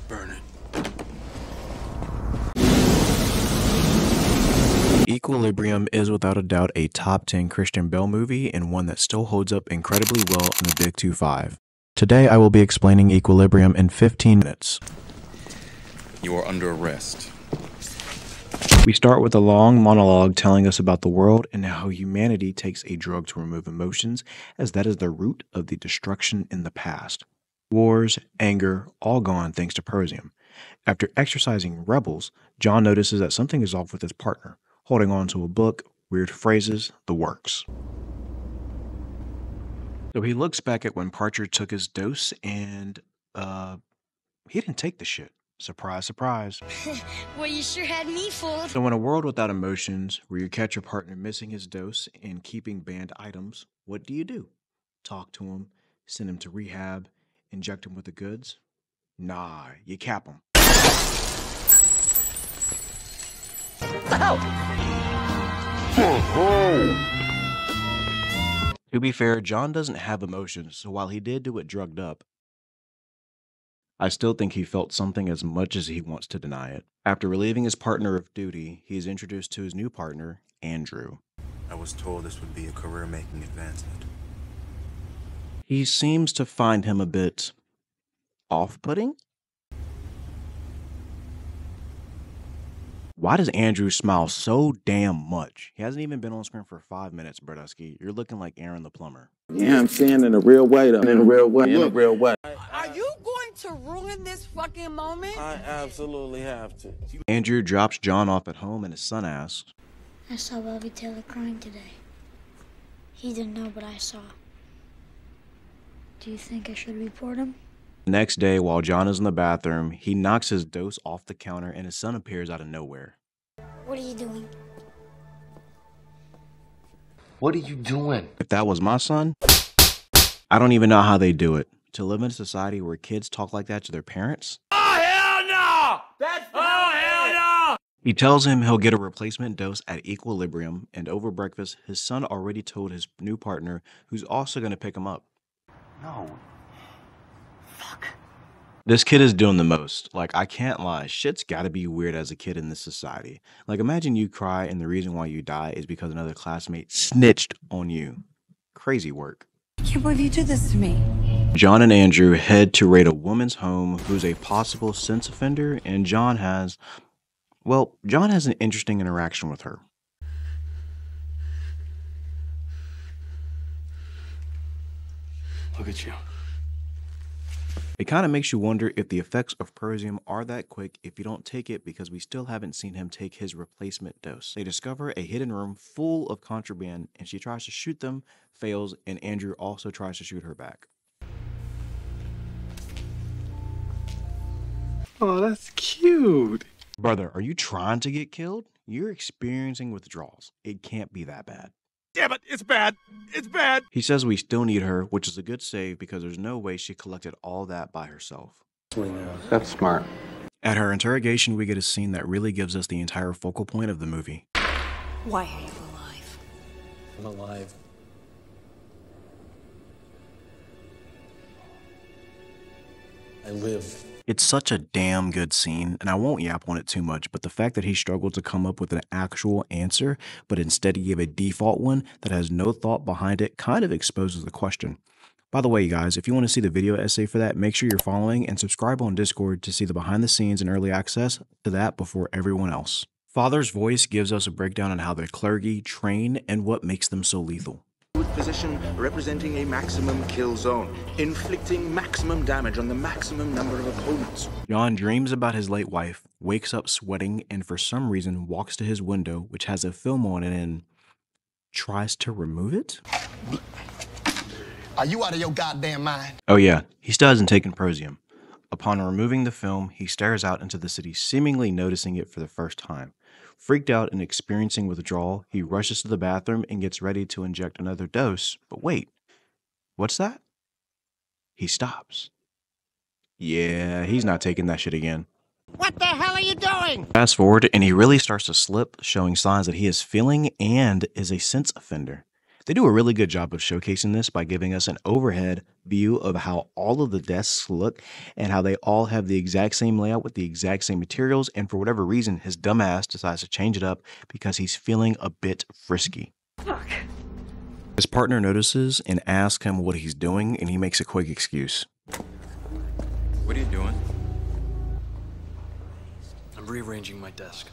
Burn it. Equilibrium is without a doubt a top 10 Christian Bale movie and one that still holds up incredibly well in the Big 2-5. Today I will be explaining Equilibrium in 15 minutes. You are under arrest. We start with a long monologue telling us about the world and how humanity takes a drug to remove emotions, as that is the root of the destruction in the past. Wars, anger, all gone thanks to Persium. After exercising rebels, John notices that something is off with his partner, holding on to a book, weird phrases, the works. So he looks back at when Parcher took his dose and, he didn't take the shit. Surprise, surprise. Well, you sure had me fooled. So in a world without emotions, where you catch your partner missing his dose and keeping banned items, what do? Talk to him, send him to rehab, inject him with the goods? Nah, you cap him. To be fair, John doesn't have emotions, so while he did do it drugged up, I still think he felt something as much as he wants to deny it. After relieving his partner of duty, he is introduced to his new partner, Andrew. I was told this would be a career-making advancement. He seems to find him a bit off-putting. Why does Andrew smile so damn much? He hasn't even been on screen for 5 minutes, Brodusky. You're looking like Aaron the plumber. Yeah, I'm saying in a real way, though. In a real way. In a real way. Are you going to ruin this fucking moment? I absolutely have to. Andrew drops John off at home and his son asks, I saw Bobby Taylor crying today. He didn't know, but I saw. Do you think I should report him? The next day, while John is in the bathroom, he knocks his dose off the counter and his son appears out of nowhere. What are you doing? What are you doing? If that was my son, I don't even know how they do it. To live in a society where kids talk like that to their parents? Oh, hell no! Hell no! He tells him he'll get a replacement dose at Equilibrium, and over breakfast, his son already told his new partner, who's also going to pick him up. No. Fuck. This kid is doing the most. Like, I can't lie. Shit's gotta be weird as a kid in this society. Like, imagine you cry and the reason why you die is because another classmate snitched on you. Crazy work. I can't believe you did this to me. John and Andrew head to raid a woman's home who's a possible sex offender, and John has an interesting interaction with her. Look at you. It kind of makes you wonder if the effects of Persium are that quick if you don't take it, because we still haven't seen him take his replacement dose. They discover a hidden room full of contraband and she tries to shoot them, fails, and Andrew also tries to shoot her back. Oh, that's cute. Brother, are you trying to get killed? You're experiencing withdrawals. It can't be that bad. Damn it, it's bad. It's bad. He says we still need her, which is a good save because there's no way she collected all that by herself. That's smart. At her interrogation, we get a scene that really gives us the entire focal point of the movie. Why are you alive? I'm alive. I live. It's such a damn good scene, and I won't yap on it too much, but the fact that he struggled to come up with an actual answer, but instead he gave a default one that has no thought behind it kind of exposes the question. By the way, you guys, if you want to see the video essay for that, make sure you're following and subscribe on Discord to see the behind the scenes and early access to that before everyone else. Father's voice gives us a breakdown on how the clergy train and what makes them so lethal. Position representing a maximum kill zone, inflicting maximum damage on the maximum number of opponents. John dreams about his late wife, wakes up sweating, and for some reason walks to his window, which has a film on it, and tries to remove it? Are you out of your goddamn mind? Oh yeah, he still hasn't taken Persium. Upon removing the film, he stares out into the city, seemingly noticing it for the first time. Freaked out and experiencing withdrawal, he rushes to the bathroom and gets ready to inject another dose. But wait, what's that? He stops. Yeah, he's not taking that shit again. What the hell are you doing? Fast forward, and he really starts to slip, showing signs that he is feeling and is a sense offender. They do a really good job of showcasing this by giving us an overhead view of how all of the desks look and how they all have the exact same layout with the exact same materials, and for whatever reason, his dumbass decides to change it up because he's feeling a bit frisky. Fuck. His partner notices and asks him what he's doing, and he makes a quick excuse. What are you doing? I'm rearranging my desk.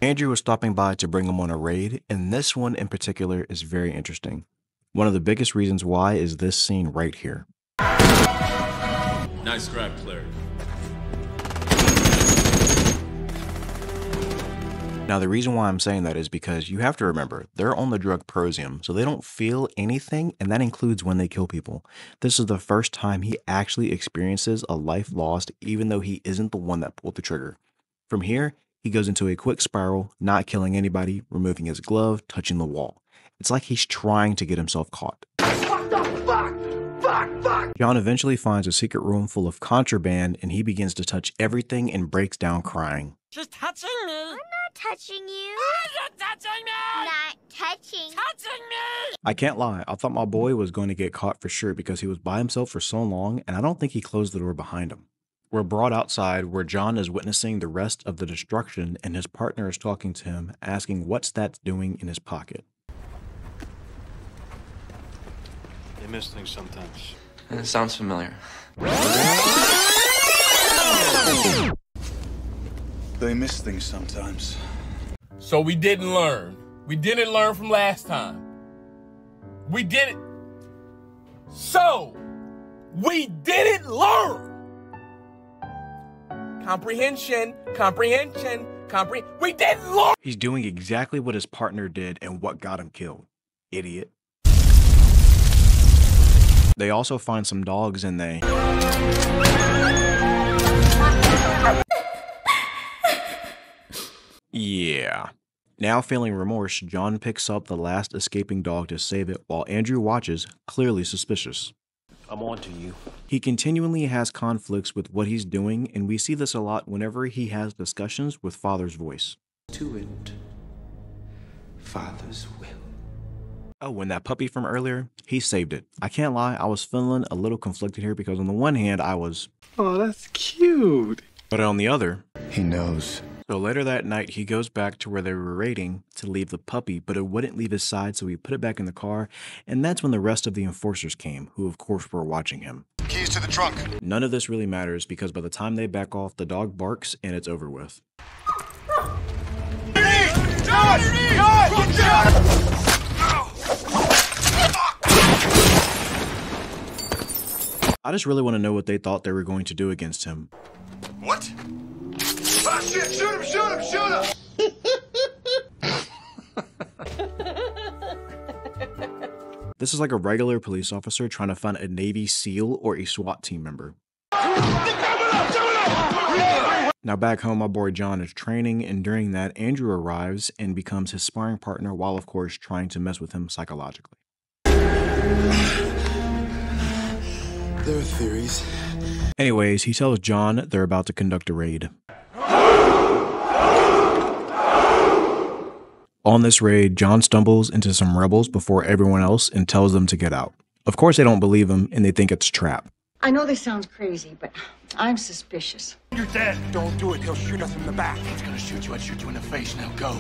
Andrew was stopping by to bring him on a raid, and this one in particular is very interesting. One of the biggest reasons why is this scene right here. Nice grab, Claire. Now, the reason why I'm saying that is because you have to remember, they're on the drug Prosium, so they don't feel anything, and that includes when they kill people. This is the first time he actually experiences a life lost, even though he isn't the one that pulled the trigger. From here, he goes into a quick spiral, not killing anybody, removing his glove, touching the wall. It's like he's trying to get himself caught. What the fuck? Fuck! John eventually finds a secret room full of contraband, and he begins to touch everything and breaks down crying. She's touching me. I'm not touching you. You're touching me. Not touching. Touching me. I can't lie, I thought my boy was going to get caught for sure because he was by himself for so long, and I don't think he closed the door behind him. We're brought outside where John is witnessing the rest of the destruction, and his partner is talking to him, asking what's that doing in his pocket. They miss things sometimes. It sounds familiar. They miss things sometimes. So we didn't learn. We didn't learn from last time. We didn't. So we didn't learn. Comprehension. We didn't learn. He's doing exactly what his partner did and what got him killed. Idiot. They also find some dogs and they... Yeah. Now feeling remorse, John picks up the last escaping dog to save it while Andrew watches, clearly suspicious. I'm on to you. He continually has conflicts with what he's doing, and we see this a lot whenever he has discussions with Father's voice. To it, Father's will. Oh, and that puppy from earlier, he saved it. I can't lie, I was feeling a little conflicted here because on the one hand, I was... Oh, that's cute. But on the other... He knows. So later that night, he goes back to where they were raiding to leave the puppy, but it wouldn't leave his side, so he put it back in the car, and that's when the rest of the enforcers came, who of course were watching him. Keys to the trunk. None of this really matters because by the time they back off, the dog barks and it's over with. I just really want to know what they thought they were going to do against him. What? Ah, shit! Shoot him! Shoot him! Shoot him! This is like a regular police officer trying to find a Navy SEAL or a SWAT team member. Now back home, my boy John is training, and during that, Andrew arrives and becomes his sparring partner while of course trying to mess with him psychologically. There are theories. Anyways, he tells John they're about to conduct a raid. On this raid, John stumbles into some rebels before everyone else and tells them to get out. Of course they don't believe him and they think it's a trap. I know this sounds crazy, but I'm suspicious. You're dead. Don't do it. He'll shoot us in the back. He's gonna shoot you. I'd shoot you in the face. Now go.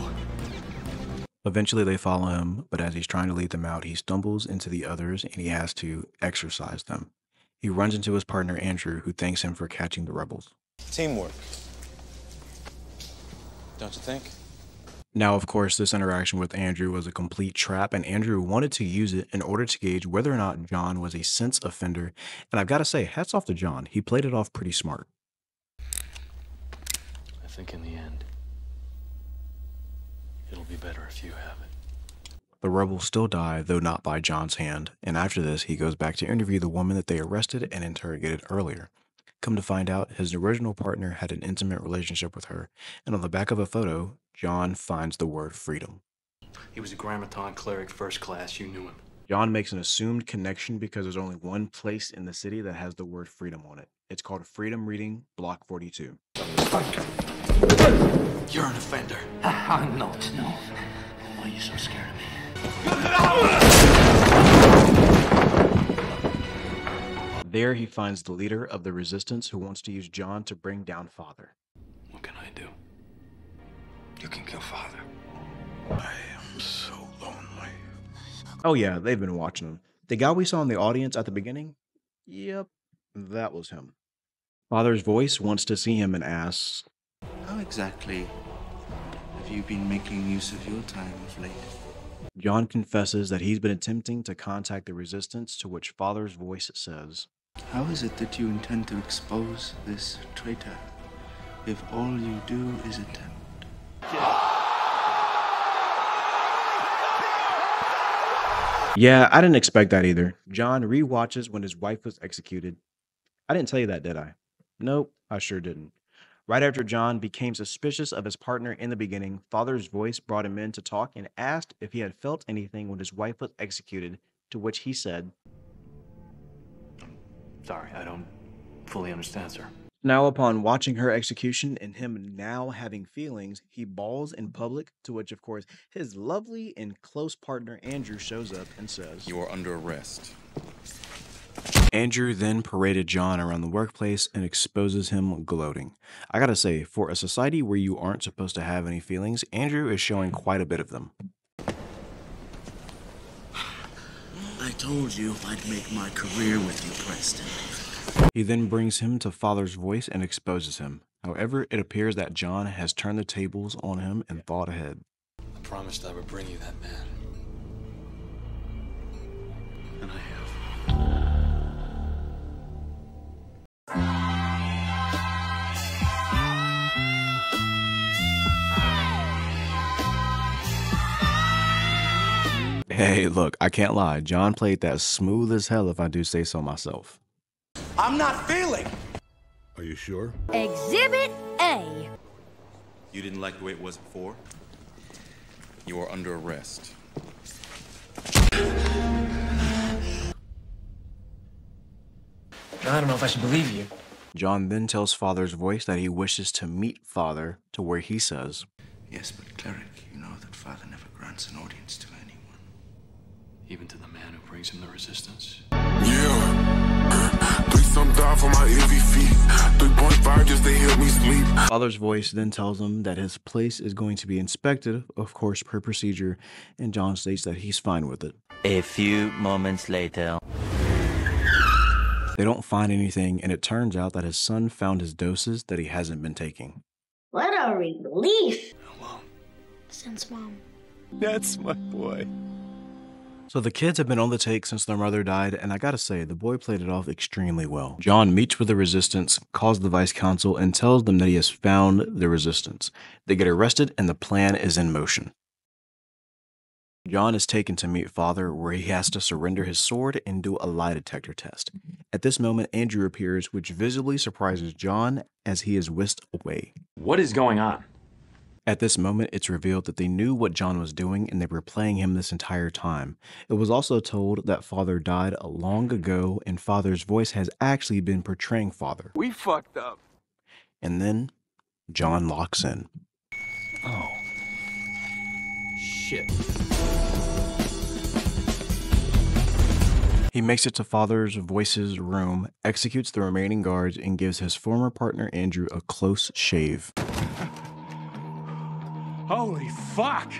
Eventually they follow him, but as he's trying to lead them out, he stumbles into the others and he has to exorcise them. He runs into his partner Andrew, who thanks him for catching the rebels. Teamwork. Don't you think? Now, of course, this interaction with Andrew was a complete trap, and Andrew wanted to use it in order to gauge whether or not John was a sense offender, and I've got to say, hats off to John. He played it off pretty smart. I think in the end, it'll be better if you have it. The rebels still die, though not by John's hand, and after this, he goes back to interview the woman that they arrested and interrogated earlier. Come to find out, his original partner had an intimate relationship with her, and on the back of a photo, John finds the word freedom. He was a Grammaton cleric first class. You knew him. John makes an assumed connection because there's only one place in the city that has the word freedom on it. It's called Freedom Reading, Block 42. You're an offender. I'm not, no. Why are you so scared of me? There he finds the leader of the resistance who wants to use John to bring down Father. What can I do? You can kill Father. I am so lonely. Oh yeah, they've been watching him. The guy we saw in the audience at the beginning? Yep, that was him. Father's voice wants to see him and asks, How exactly have you been making use of your time of late? John confesses that he's been attempting to contact the resistance, to which Father's voice says, How is it that you intend to expose this traitor if all you do is attempt? Yeah, I didn't expect that either. John rewatches when his wife was executed. I didn't tell you that, did I? Nope, I sure didn't. Right after John became suspicious of his partner in the beginning, Father's voice brought him in to talk and asked if he had felt anything when his wife was executed, to which he said, Sorry, I don't fully understand, sir. Now, upon watching her execution and him now having feelings, he bawls in public, to which, of course, his lovely and close partner Andrew shows up and says, You are under arrest. Andrew then paraded John around the workplace and exposes him gloating. I gotta say, for a society where you aren't supposed to have any feelings, Andrew is showing quite a bit of them. I told you I'd make my career with you, Preston. He then brings him to Father's voice and exposes him. However, it appears that John has turned the tables on him and thought ahead. I promised I would bring you that man. And I have. Hey, look, I can't lie. John played that smooth as hell, if I do say so myself. I'm not feeling. Are you sure? Exhibit A. You didn't like the way it was before? You are under arrest. I don't know if I should believe you. John then tells Father's voice that he wishes to meet Father, to where he says, Yes, but cleric, you know that Father never grants an audience to anyone. Even to the man who brings him the resistance. Yeah. 3-some die for my heavy feet. 3.5 just to help me sleep. Father's voice then tells him that his place is going to be inspected, of course, per procedure, and John states that he's fine with it. A few moments later. They don't find anything, and it turns out that his son found his doses that he hasn't been taking. What a relief. Hello. Since Mom. That's my boy. So the kids have been on the take since their mother died, and I gotta say, the boy played it off extremely well. John meets with the resistance, calls the vice consul, and tells them that he has found the resistance. They get arrested, and the plan is in motion. John is taken to meet Father, where he has to surrender his sword and do a lie detector test. At this moment, Andrew appears, which visibly surprises John as he is whisked away. What is going on? At this moment, it's revealed that they knew what John was doing and they were playing him this entire time. It was also told that Father died long ago and Father's voice has actually been portraying Father. We fucked up. And then John locks in. Oh. Shit. He makes it to Father's voice's room, executes the remaining guards, and gives his former partner Andrew a close shave. Holy fuck!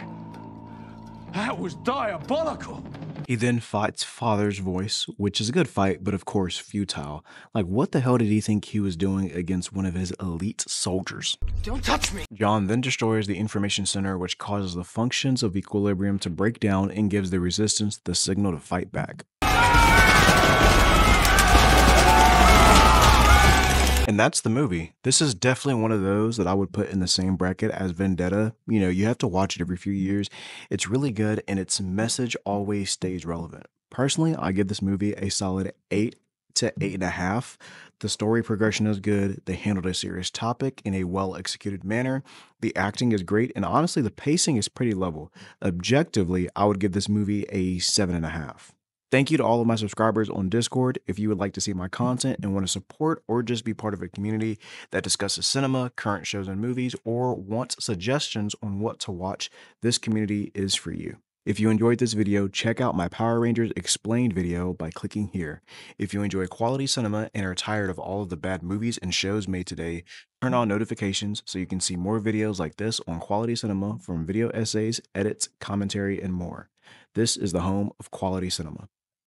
That was diabolical! He then fights Father's voice, which is a good fight, but of course futile. Like, what the hell did he think he was doing against one of his elite soldiers? Don't touch me! John then destroys the information center, which causes the functions of equilibrium to break down and gives the resistance the signal to fight back. And that's the movie. This is definitely one of those that I would put in the same bracket as Vendetta. You know, you have to watch it every few years. It's really good and its message always stays relevant. Personally, I give this movie a solid 8 to 8.5. The story progression is good. They handled a serious topic in a well-executed manner. The acting is great, and honestly, the pacing is pretty level. Objectively, I would give this movie a 7.5. Thank you to all of my subscribers on Discord. If you would like to see my content and want to support or just be part of a community that discusses cinema, current shows and movies, or wants suggestions on what to watch, this community is for you. If you enjoyed this video, check out my Power Rangers Explained video by clicking here. If you enjoy quality cinema and are tired of all of the bad movies and shows made today, turn on notifications so you can see more videos like this on quality cinema from video essays, edits, commentary, and more. This is the home of quality cinema.